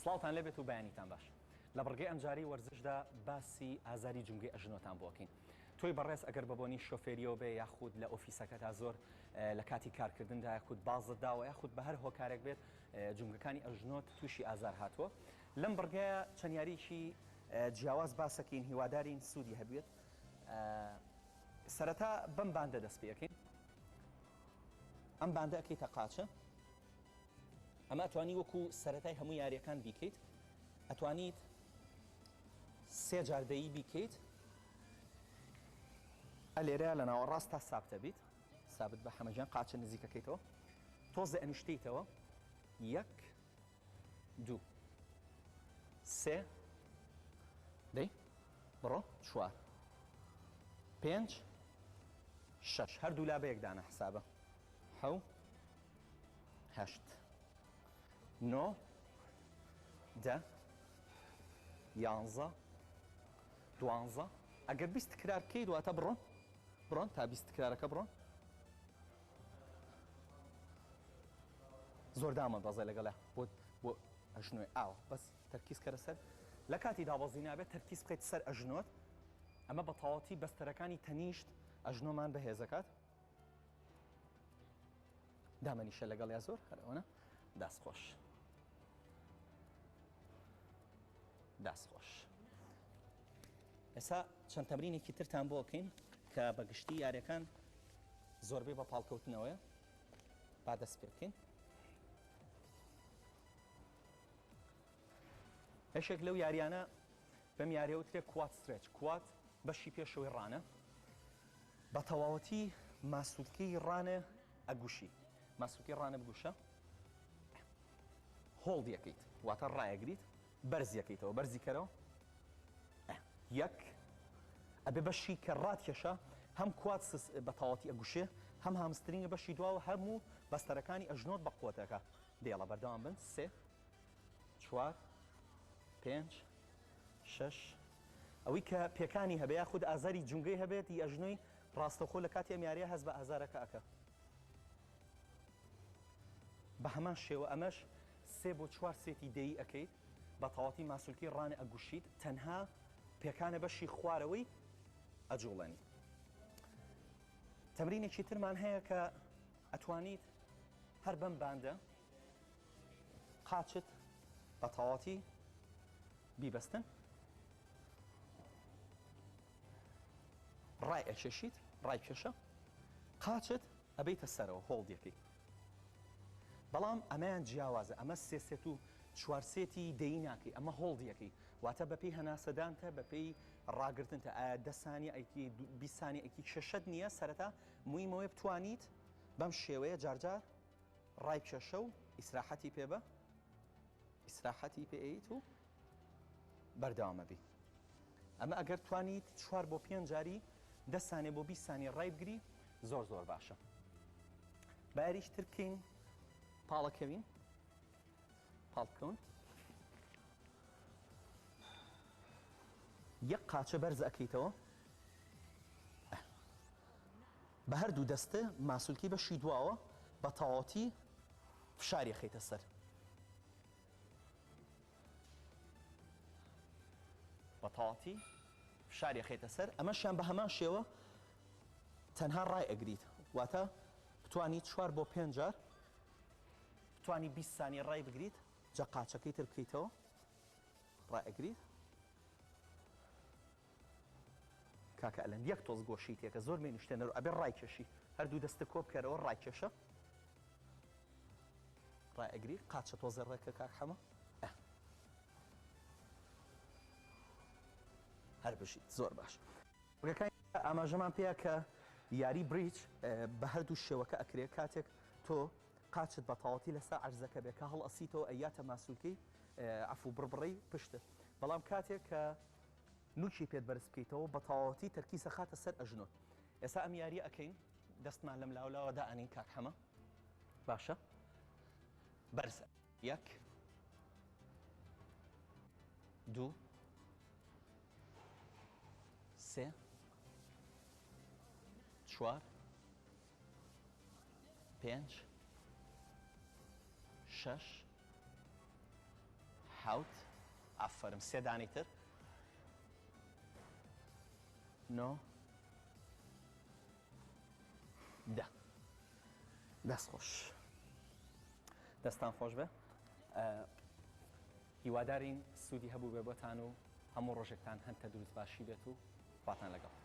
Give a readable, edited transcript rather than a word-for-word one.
سڵاوتان لەبێت و بەیانیتان باش لە بڕگەی ئەمجاری وەرزشدا باسی ئازاری جونگەی ئەژنۆتان بۆکەین تۆی بەڕێز ئەگەر بەبوونی شۆفێریەوە بێ یاخود لە ئۆفیسەکەتا زۆر لە کاتی کارکردندا یاخود بازت داوە یاخود بە هەر هۆکارێک بێت جونگەکانی ئەژنۆت تووشی ئازار هاتووە لەم بڕگەیە چەند یاریکی جیاواز باسەکەین هیوادارین سوودی هەبێت سەرەتا بەم باندە دەست پێەکەین ئەم باندە ئەکەیتە قاچە ئەمە ئەتوانی وەکو سەرەتای هەموو یاریەکان بیکەیت ئەتوانیت سێ جاردەیی بیکەیت ئەلێرە لە ناوەڕاست تا سابتە بیت سابت بە حەمەجان قاچە نزیکەکەیتەوە تۆزە ئەنیشتیتەوە یەک دوو سێ دەی بڕۆ چوار پێنج شەش هەردوو لا بە یەکدانە حسابە حەو هەشت نۆ دە یانزە دوانزە ئەگەر بیست تکرار بکەیت دواتە بڕۆن تا بیست تکرارەکە بڕۆن زۆر دامە بەزای لەگەڵە بۆ ئەژنۆی ئاوە بەس تەرکیز کەرە سەر لە کاتی دابەزی نابێت تەرکیز بکەیت سەر ئەژنۆت ئەمە بە تەواوەتی بەستەرەکانی تەنیشت ئەژنۆمان بەهێزەکات دامەنیشە لەگەڵ یا زۆر هەرەوەنە دەستخۆش دەستخۆش ئێستا چەند تەمرینێکی ترتان بۆ بکەین کە بەگشتی یاریەکان زۆربەی بە پاڵکەوتنەوەیە با دەست پێ بکەین هەشێک لەو یاریانە بەم یاریە وترێ کوات سترێچ کوات بەشی پێشەوەی ڕانە بە تەواوەتی ماسوولکەی ڕانە ئەگوشی ماسوولکەی ڕانە بگوشە هۆڵد یەکەیت واتە ڕایەگریت بەرز یەکەیتەوە بەرزی کەرەوە یەک ئەبێ بەشی کە ڕاتکێشە هەم کوات بە تەواوەتی ئەگوشێ هەم هامسترینگە بەشی دواوە هەموو بەستەرەکانی ئەژنۆت بە قووەتەکە دێڵە بەردەوام بن سێ چوار پێنج شەش ئەوەی کە پێکانی هەبێ یاخود ئازاری جونگەی هەبێت ئەژنۆی ڕاستەخۆ لە کاتی ئەم یاریە هەست بە ئازارەکە ئەکە بە هەمان شێوە ئەمەش سێ بۆ چوار سێتی دەیی ئەەکەیت بە تەواوەتی ماسوولکەی ڕانە ئەگوشیت تەنها پێکانە بەشی خوارەوەی ئەجوڵێنی تەمرینێکی ترمان هەیە کە ئەتوانیت هەر بەم باندە قاچت بە تەواوەتی بیبەستن ڕای ئەکێشیت ڕای کێشە قاچت ئەبەیتە سەرەوە هۆڵدیەکەی بەڵام ئەمەیان جیاوازە ئەمە سێ سێت و چوار سێتی دەیی ناکەی ئەمە هۆڵدیەکەی واتە بەپێی هەناسەدانتە بەپێی ڕاگرتنتە ئایا 10 سانی ئەیکی 20 سانی ئەیکی شەشت نییە سەرەتا مویمەوەی بتوانیت بەم شێوەیە جارجار ڕای کێشە و ئیسراحەتی پێبە ئیسراحەتی پێیت و بەردەوامە بی ئەمە ئەگەر توانیت 4 بۆ 5 جاری 10 سانێ بۆ 20 سانی ڕای بگری زۆر زۆر باشە با یاریش تر بکەین پاڵەکەوین پاڵکەون یەک قاچە بەرز ئەکەیتەوە بە هەردوو دەستە ماسوولکی بەشی دواوە بە تەواوەتی فشاری خەیتە سەر بە تەواوەتی فشاری خەیتە سەر ئەمەشیان بە هەمان شێوە تەنها ڕای ئەگریت واتە بتوانیت 4 بۆ 5 جار بتوانی 20 سانی ڕای بگریت جا قاچەکەی تر بکەیتەوە ڕای ئەگریت کاکە ئەلەن یەک تۆز گۆشی تێکە زۆر مێنیشتێنەر ئەبێ ڕای کێشی هەردوو دەستە کۆ بکەرەوە ڕای کێشە ڕای ئەگری قاچە تۆزە ڕێکە کاک حەمە هەر بژیت زۆر باش ڕێکەکانی ئاماژەمان پێەیە کە یاری بریج بە هەردوو شێوەکە ئەکرێت کاتێک تۆ قاچت بە تەواوەتی لەسەر عەرزەکە بێ کە هەڵ ئەسیتەوە ئەیاتە ماسوولکەی عەفو بڕبڕی پشتە بەڵام کاتێک کە نوچی پێت بەرز بکەیتەوە بە تەواوەتی تەرکیزە خاتە سەر ئەژنۆت ئێستا ئەم یاری ئەەکەین دەستمان لەم لاولاوە دائەنین کاک حەمە باشە بەرزە یەک دوو سێ چوار پێنج شەش حوت ئافرم سێ دانی تر نۆ دە دەست خۆش دەستان خۆش بێ هیوادارین سوودی هەبوو بێ بۆتان و هەموو ڕۆژێکتان هەندە دروست باشی بێت و خواتان لەگەڵ